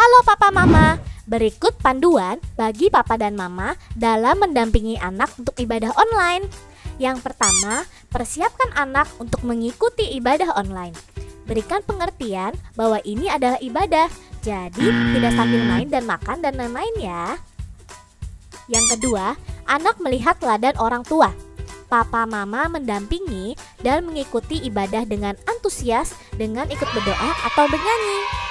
Halo Papa Mama, berikut panduan bagi Papa dan Mama dalam mendampingi anak untuk ibadah online. Yang pertama, persiapkan anak untuk mengikuti ibadah online. Berikan pengertian bahwa ini adalah ibadah, jadi tidak sambil main dan makan dan lain-lain ya. Yang kedua, anak melihat teladan orang tua. Papa Mama mendampingi dan mengikuti ibadah dengan antusias dengan ikut berdoa atau bernyanyi.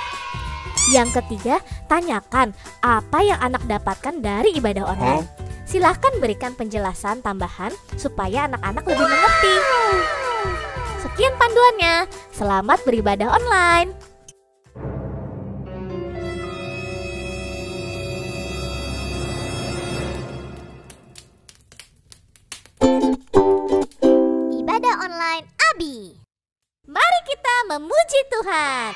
Yang ketiga, tanyakan apa yang anak dapatkan dari ibadah online. Silahkan berikan penjelasan tambahan supaya anak-anak lebih mengerti. Sekian panduannya. Selamat beribadah online. Ibadah online Abi. Mari kita memuji Tuhan.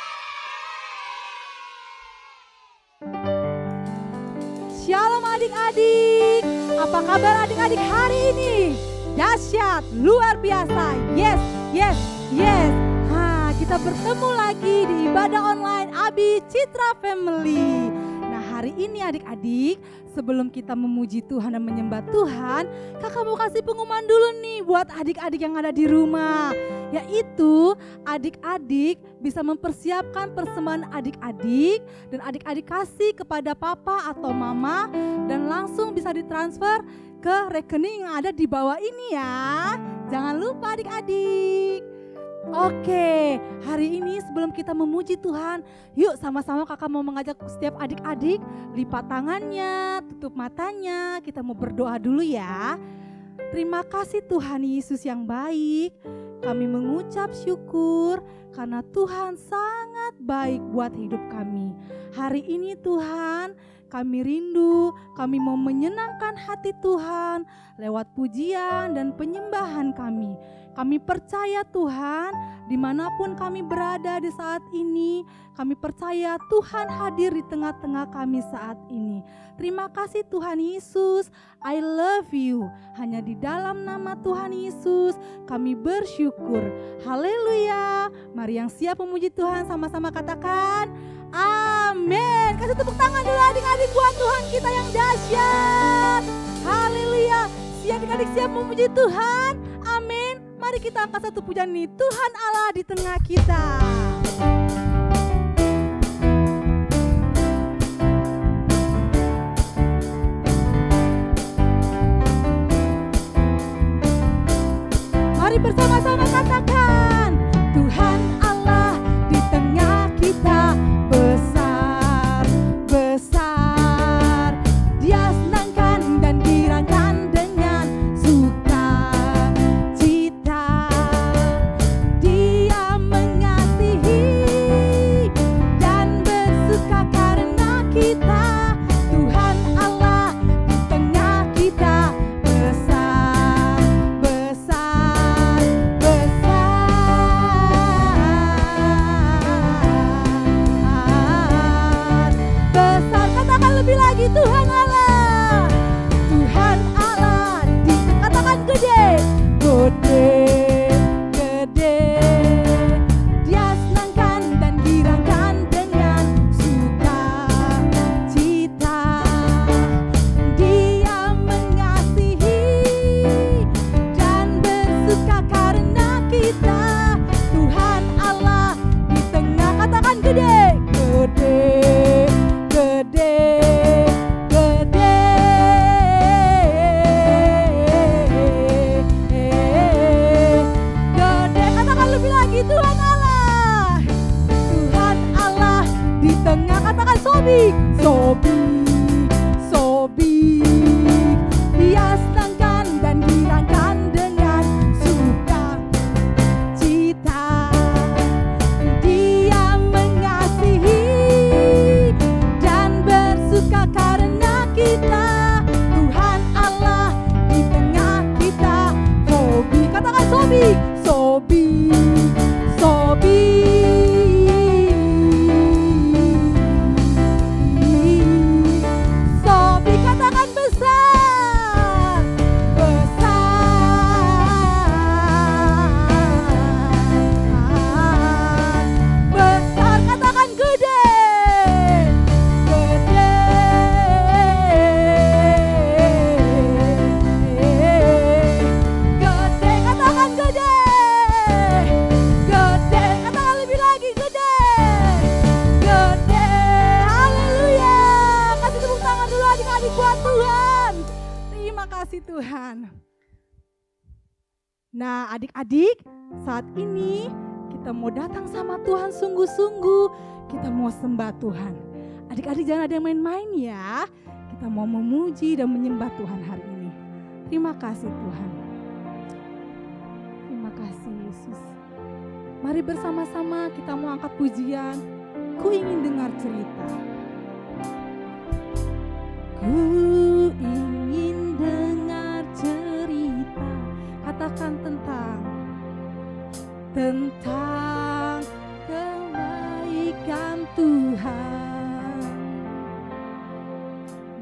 Shalom adik-adik, apa kabar adik-adik hari ini? Dahsyat, luar biasa, yes. Kita bertemu lagi di ibadah online Abi Citra Family. Nah hari ini adik-adik, sebelum kita memuji Tuhan dan menyembah Tuhan, kakak mau kasih pengumuman dulu nih buat adik-adik yang ada di rumah. Yaitu adik-adik bisa mempersiapkan persembahan adik-adik dan adik-adik kasih kepada papa atau mama dan langsung bisa ditransfer ke rekening yang ada di bawah ini ya. Jangan lupa adik-adik. Oke, hari ini sebelum kita memuji Tuhan, yuk sama-sama kakak mau mengajak setiap adik-adik lipat tangannya, tutup matanya, kita mau berdoa dulu ya. Terima kasih Tuhan Yesus yang baik, kami mengucap syukur karena Tuhan sangat baik buat hidup kami. Hari ini Tuhan, kami rindu, kami mau menyenangkan hati Tuhan lewat pujian dan penyembahan kami. Kami percaya Tuhan, dimanapun kami berada di saat ini, kami percaya Tuhan hadir di tengah-tengah kami saat ini. Terima kasih Tuhan Yesus, I love you. Hanya di dalam nama Tuhan Yesus kami bersyukur. Haleluya. Mari yang siap memuji Tuhan sama-sama katakan amin. Kasih tepuk tangan dulu adik-adik buat Tuhan kita yang dahsyat. Haleluya. Si adik-adik siap memuji Tuhan. Amin. Mari kita angkat satu pujian nih, Tuhan Allah di tengah kita. Mari bersama-sama katakan, Tuhan Allah di tengah kita besar, besar. Dia senangkan dan girangkan dengan sukacita. Dia mengasihi dan bersuka karena kita. Tuhan Allah di tengah kita besar, besar, besar. Katakan lebih lagi, Tuhan Allah. Tuhan Allah katakan gede, gede, gede. Dia senangkan dan girangkan dengan sukacita. Dia mengasihi dan bersuka karena kita. Tuhan Allah di tengah, katakan gede, gede, gede, gede. Gede, katakan lebih lagi, Tuhan Allah. Tuhan Allah di tengah, katakan sobik, sobik, sobik. Dia senangkan dan girangkan dengan sukacita. Dia mengasihi dan bersuka karena kita. Tuhan Allah di tengah kita. Sobik, katakan sobik, sobik, sobik. kasih Tuhan. Nah adik-adik, saat ini kita mau datang sama Tuhan sungguh-sungguh. Kita mau sembah Tuhan. Adik-adik jangan ada yang main-main ya. Kita mau memuji dan menyembah Tuhan hari ini. Terima kasih Tuhan. Terima kasih Yesus. Mari bersama-sama kita mau angkat pujian. Ku ingin dengar cerita. Ku ingin dengar cerita. Katakan tentang kebaikan Tuhan.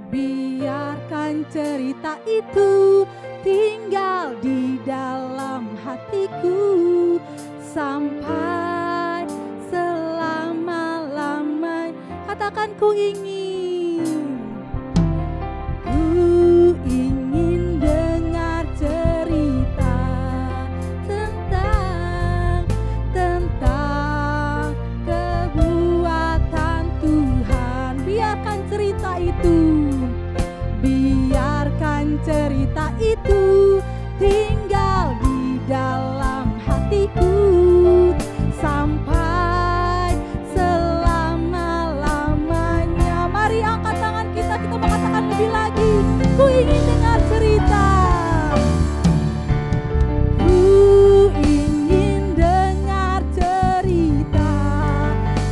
Biarkan cerita itu tinggal di dalam hatiku sampai selama-lamanya. Katakan ku ingin dengar cerita tentang kebuatan Tuhan. Biarkan cerita itu tinggal di dalam hatiku sampai selama-lamanya. Mari angkat tangan kita mengatakan lebih lagi. Ku ingin dengar cerita. Ku ingin dengar cerita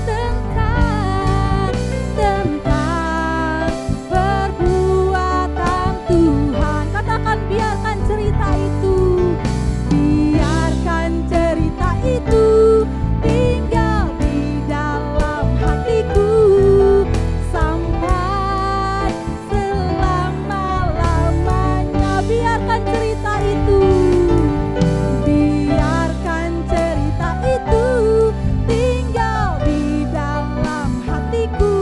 tentang perbuatan Tuhan. Katakan biarkan cerita itu tinggal di dalam hatiku sampai selama-lamanya. Biarkan cerita itu tinggal di dalam hatiku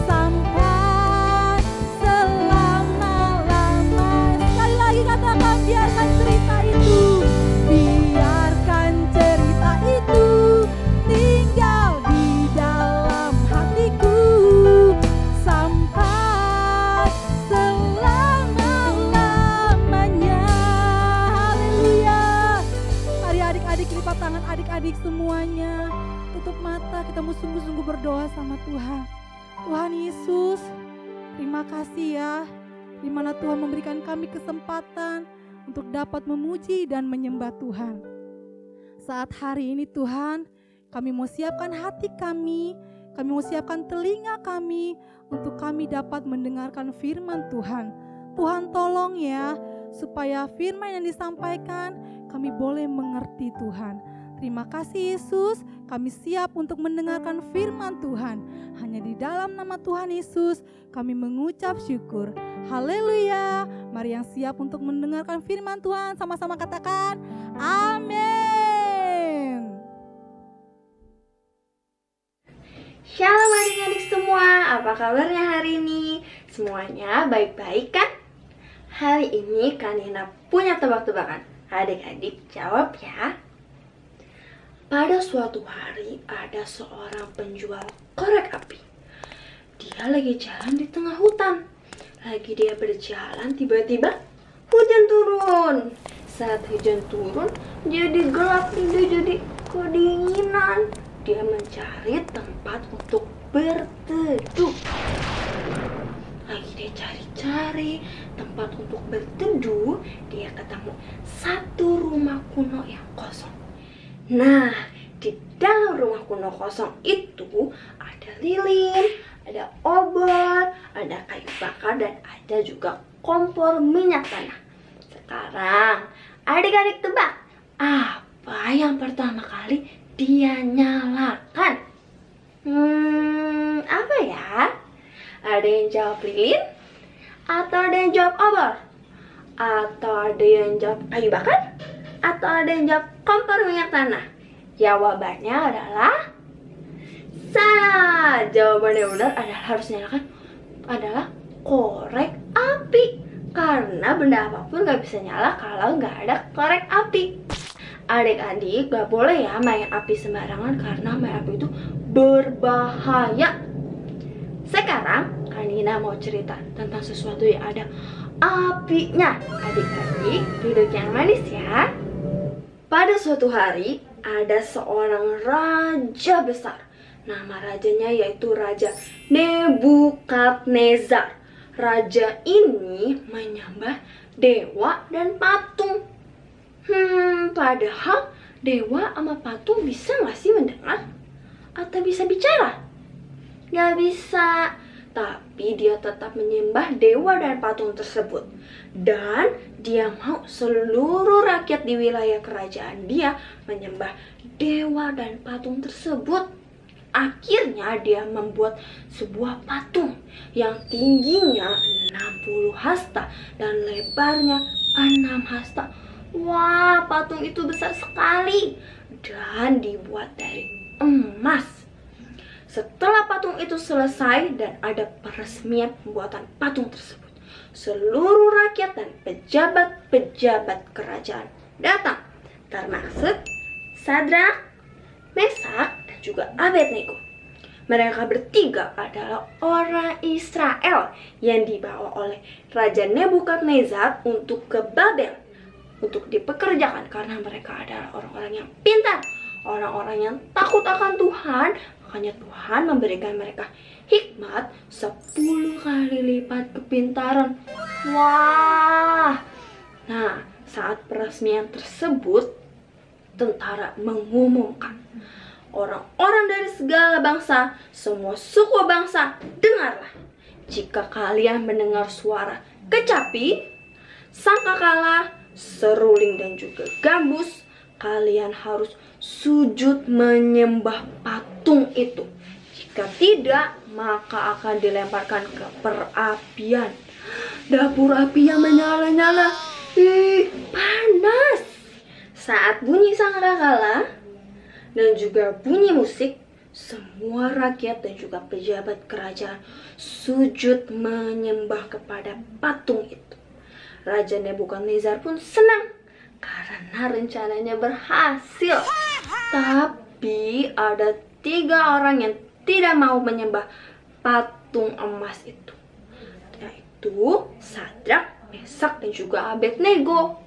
sampai selama-lamanya. Sekali lagi katakan biarkan cerita itu tinggal di dalam hatiku sampai selama-lamanya. Haleluya. Mari adik-adik lipat tangan adik-adik semuanya. Tutup mata, kita mau sungguh-sungguh berdoa sama Tuhan. Tuhan Yesus, terima kasih ya, di mana Tuhan memberikan kami kesempatan untuk dapat memuji dan menyembah Tuhan. Saat hari ini Tuhan, kami mau siapkan hati kami mau siapkan telinga kami untuk kami dapat mendengarkan firman Tuhan. Tuhan tolong ya, supaya firman yang disampaikan kami boleh mengerti Tuhan. Terima kasih Yesus, kami siap untuk mendengarkan firman Tuhan. Hanya di dalam nama Tuhan Yesus kami mengucap syukur. Haleluya. Mari yang siap untuk mendengarkan firman Tuhan sama-sama katakan amin. Shalom adik-adik semua, apa kabarnya hari ini? Semuanya baik-baik kan? Hari ini Kanina punya tebak-tebakan. Adik-adik jawab ya. Pada suatu hari ada seorang penjual korek api. Dia lagi jalan di tengah hutan. Lagi dia berjalan, tiba-tiba hujan turun. Saat hujan turun, jadi gelap, dia jadi kedinginan. Dia mencari tempat untuk berteduh. Lagi dia cari-cari tempat untuk berteduh, dia ketemu satu rumah kuno yang kosong. Nah, di dalam rumah kuno kosong itu ada lilin, ada obor, ada kayu bakar, dan ada juga kompor minyak tanah. Sekarang, adik-adik tebak, apa yang pertama kali dia nyalakan? Apa ya? Ada yang jawab lilin? Atau ada yang jawab obor? Atau ada yang jawab kayu bakar? Atau ada yang jawab kompor minyak tanah? Jawabannya adalah salah. Jawaban yang benar harus nyalakan adalah korek api. Karena benda apapun gak bisa nyala kalau gak ada korek api. Adik-adik gak boleh ya main api sembarangan, karena main api itu berbahaya. Sekarang Kanina mau cerita tentang sesuatu yang ada apinya. Adik-adik, duduk yang manis ya. Pada suatu hari, ada seorang raja besar. Nama rajanya yaitu Raja Nebukadnezar. Raja ini menyembah dewa dan patung. Padahal dewa sama patung bisa nggak sih mendengar? Atau bisa bicara? Nggak bisa. Tapi dia tetap menyembah dewa dan patung tersebut. Dan dia mau seluruh rakyat di wilayah kerajaan dia menyembah dewa dan patung tersebut. Akhirnya dia membuat sebuah patung yang tingginya 60 hasta dan lebarnya 6 hasta. Wah, patung itu besar sekali dan dibuat dari emas. Setelah patung itu selesai dan ada peresmian pembuatan patung tersebut, seluruh rakyat dan pejabat-pejabat kerajaan datang, termasuk Sadrak, Mesak, dan juga Abednego. Mereka bertiga adalah orang Israel yang dibawa oleh Raja Nebukadnezar untuk ke Babel untuk dipekerjakan karena mereka adalah orang-orang yang pintar, orang-orang yang takut akan Tuhan. Makanya Tuhan memberikan mereka hikmat 10 kali lipat kepintaran. Wah. Nah, saat peresmian tersebut, tentara mengumumkan, orang-orang dari segala bangsa, semua suku bangsa, dengarlah. Jika kalian mendengar suara kecapi, sangkakala, seruling dan juga gambus, kalian harus sujud menyembah patung itu. Jika tidak, maka akan dilemparkan ke perapian. Dapur api yang menyala-nyala. Panas. Saat bunyi sangkakala dan juga bunyi musik, semua rakyat dan juga pejabat kerajaan sujud menyembah kepada patung itu. Raja Nebukadnezar pun senang karena rencananya berhasil. Tapi ada 3 orang yang tidak mau menyembah patung emas itu, yaitu Sadrak, Mesak, dan juga Abednego.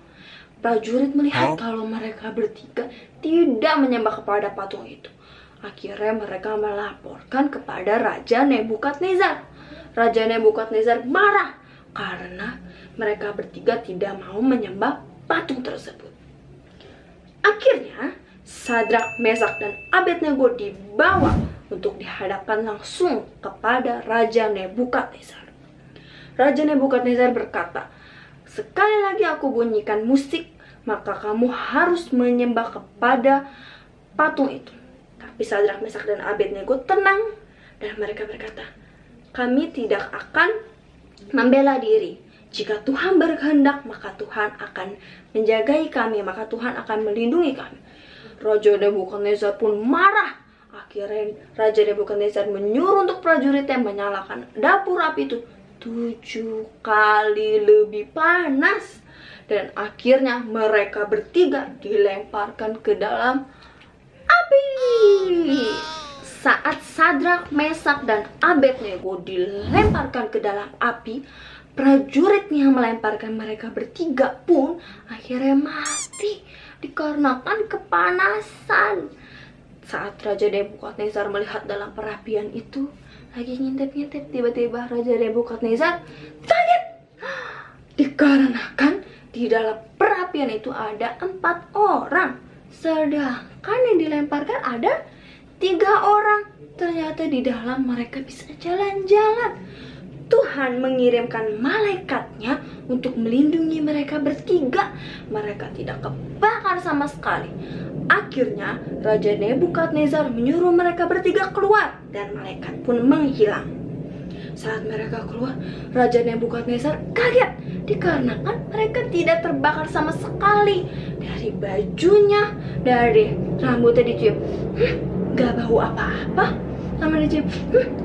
Prajurit melihat kalau mereka bertiga tidak menyembah kepada patung itu. Akhirnya mereka melaporkan kepada Raja Nebukadnezar. Raja Nebukadnezar marah karena mereka bertiga tidak mau menyembah patung tersebut. Akhirnya Sadrak, Mesak, dan Abednego dibawa untuk dihadapkan langsung kepada Raja Nebukadnezar. Raja Nebukadnezar berkata, "Sekali lagi aku bunyikan musik, maka kamu harus menyembah kepada patung itu." Tapi Sadrak, Mesak, dan Abednego tenang dan mereka berkata, "Kami tidak akan membela diri. Jika Tuhan berkehendak, maka Tuhan akan menjagai kami, maka Tuhan akan melindungi kami." Raja Nebukadnezar pun marah. Akhirnya Raja Nebukadnezar menyuruh untuk prajuritnya menyalakan dapur api itu 7 kali lebih panas. Dan akhirnya mereka bertiga dilemparkan ke dalam api. Saat Sadrak, Mesak, dan Abednego dilemparkan ke dalam api, prajurit yang melemparkan mereka bertiga pun akhirnya mati dikarenakan kepanasan. Saat Raja Nebukadnezar melihat dalam perapian itu lagi ngintip-ngintip, tiba-tiba Raja Nebukadnezar kaget dikarenakan di dalam perapian itu ada 4 orang, sedangkan yang dilemparkan ada 3 orang. Ternyata di dalam mereka bisa jalan-jalan. Tuhan mengirimkan malaikatnya untuk melindungi mereka bertiga. Mereka tidak kebakar sama sekali. Akhirnya Raja Nebukadnezar menyuruh mereka bertiga keluar dan malaikat pun menghilang. Saat mereka keluar, Raja Nebukadnezar kaget dikarenakan mereka tidak terbakar sama sekali. Dari bajunya, dari rambutnya dicium, gak bau apa-apa. Sama dicium,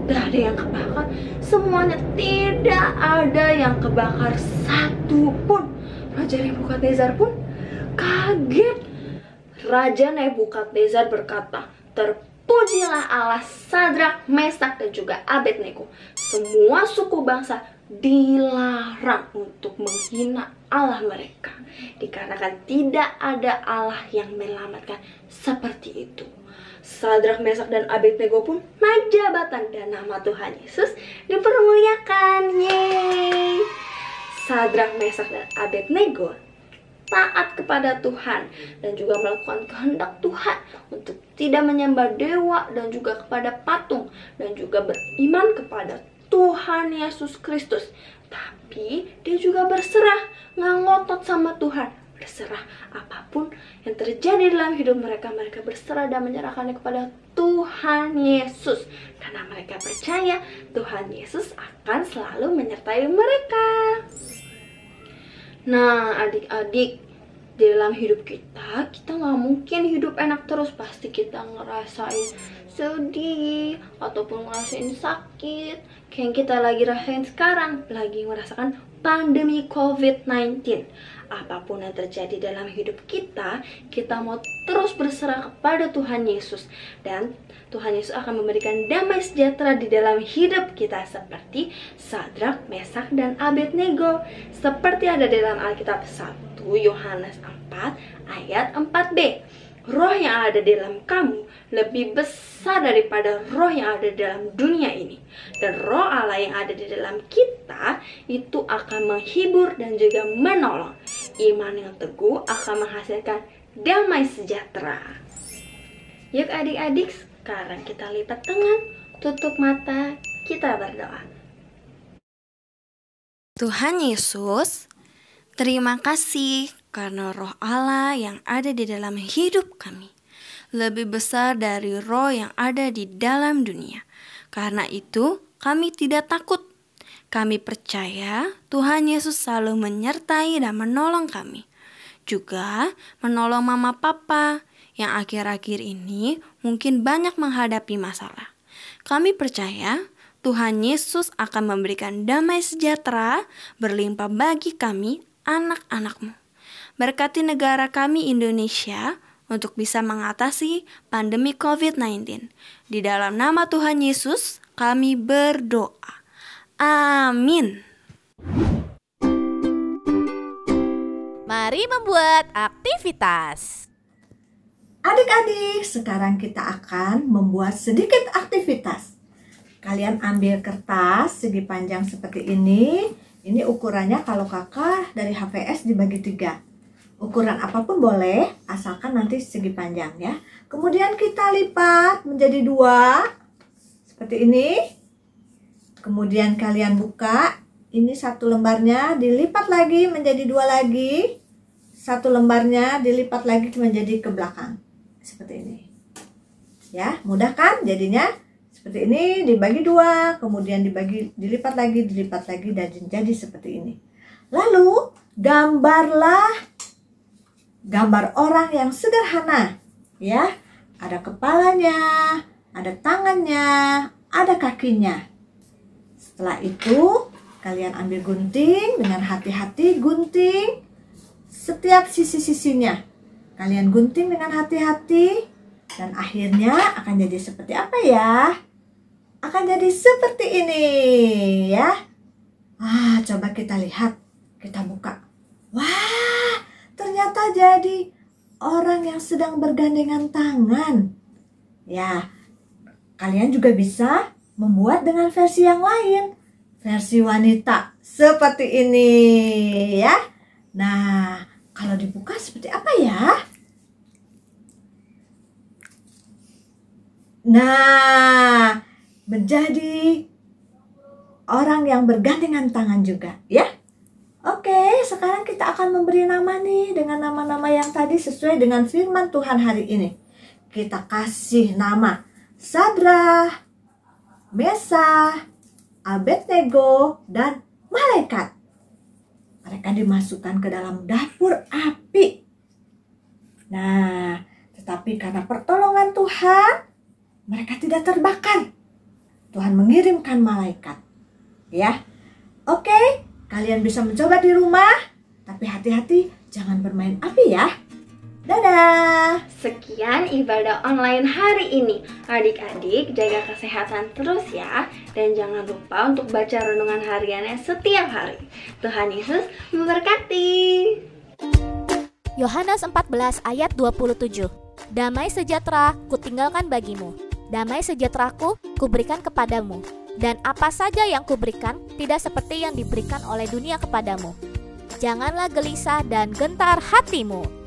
gak ada yang kebakar. Semuanya tidak ada yang kebakar satu pun. Raja Nebukadnezar pun kaget. Raja Nebukadnezar berkata, "Terpujilah Pujilah Allah Sadrak, Mesak, dan juga Abednego. Semua suku bangsa dilarang untuk menghina Allah mereka, dikarenakan tidak ada Allah yang menyelamatkan seperti itu. Sadrak, Mesak, dan Abednego pun naik jabatan dan nama Tuhan Yesus dipermuliakan. Yeay! Sadrak, Mesak, dan Abednego taat kepada Tuhan dan juga melakukan kehendak Tuhan untuk tidak menyembah dewa dan juga kepada patung, dan juga beriman kepada Tuhan Yesus Kristus. Tapi dia juga berserah, nggak ngotot sama Tuhan, berserah apapun yang terjadi dalam hidup mereka, mereka berserah dan menyerahkannya kepada Tuhan Yesus, karena mereka percaya Tuhan Yesus akan selalu menyertai mereka. Nah, adik-adik, di dalam hidup kita nggak mungkin hidup enak terus. Pasti kita ngerasain sedih ataupun ngerasain sakit, kayak yang kita lagi rasain sekarang, lagi merasakan pandemi COVID-19. Apapun yang terjadi dalam hidup kita mau terus berserah kepada Tuhan Yesus, dan Tuhan Yesus akan memberikan damai sejahtera di dalam hidup kita, seperti Sadrak, Mesak, dan Abednego, seperti ada dalam Alkitab 1 Yohanes 4 ayat 4b. Roh yang ada di dalam kamu lebih besar daripada roh yang ada di dalam dunia ini. Dan roh Allah yang ada di dalam kita itu akan menghibur dan juga menolong. Iman yang teguh akan menghasilkan damai sejahtera. Yuk adik-adik, sekarang kita lipat tangan, tutup mata, kita berdoa. Tuhan Yesus, terima kasih karena roh Allah yang ada di dalam hidup kami lebih besar dari roh yang ada di dalam dunia. Karena itu kami tidak takut. Kami percaya Tuhan Yesus selalu menyertai dan menolong kami. Juga menolong mama papa yang akhir-akhir ini mungkin banyak menghadapi masalah. Kami percaya Tuhan Yesus akan memberikan damai sejahtera berlimpah bagi kami, anak-anak-Mu. Berkati negara kami Indonesia untuk bisa mengatasi pandemi COVID-19. Di dalam nama Tuhan Yesus kami berdoa. Amin. Mari membuat aktivitas. Adik-adik, sekarang kita akan membuat sedikit aktivitas. Kalian ambil kertas segi panjang seperti ini. Ini ukurannya kalau kakak dari HVS dibagi 3. Ukuran apapun boleh, asalkan nanti segi panjang ya. Kemudian kita lipat menjadi 2, seperti ini. Kemudian kalian buka, ini 1 lembarnya dilipat lagi menjadi 2 lagi. 1 lembarnya dilipat lagi menjadi ke belakang, seperti ini. Ya, mudah kan jadinya? Seperti ini dibagi 2, kemudian dilipat lagi, dan jadi seperti ini. Lalu gambarlah gambar orang yang sederhana, ya. Ada kepalanya, ada tangannya, ada kakinya. Setelah itu, kalian ambil gunting dengan hati-hati, gunting setiap sisi-sisinya. Kalian gunting dengan hati-hati, dan akhirnya akan jadi seperti apa ya? Akan jadi seperti ini, ya. Coba kita lihat, kita buka. Wah, ternyata jadi orang yang sedang bergandengan tangan. Ya, kalian juga bisa membuat dengan versi yang lain. Versi wanita seperti ini ya. Nah, kalau dibuka seperti apa ya? Nah, menjadi orang yang bergandengan tangan juga ya. Oke, sekarang kita akan memberi nama nih dengan nama-nama yang tadi sesuai dengan firman Tuhan hari ini. Kita kasih nama Sadrak, Mesak, Abednego, dan malaikat. Mereka dimasukkan ke dalam dapur api. Nah, tetapi karena pertolongan Tuhan, mereka tidak terbakar. Tuhan mengirimkan malaikat. Ya, oke. Kalian bisa mencoba di rumah, tapi hati-hati jangan bermain api ya. Dadah! Sekian ibadah online hari ini. Adik-adik jaga kesehatan terus ya. Dan jangan lupa untuk baca renungan hariannya setiap hari. Tuhan Yesus memberkati. Yohanes 14 ayat 27. Damai sejahtera kutinggalkan bagimu. Damai sejahteraku kuberikan kepadamu. Dan apa saja yang kuberikan tidak seperti yang diberikan oleh dunia kepadamu. Janganlah gelisah dan gentar hatimu.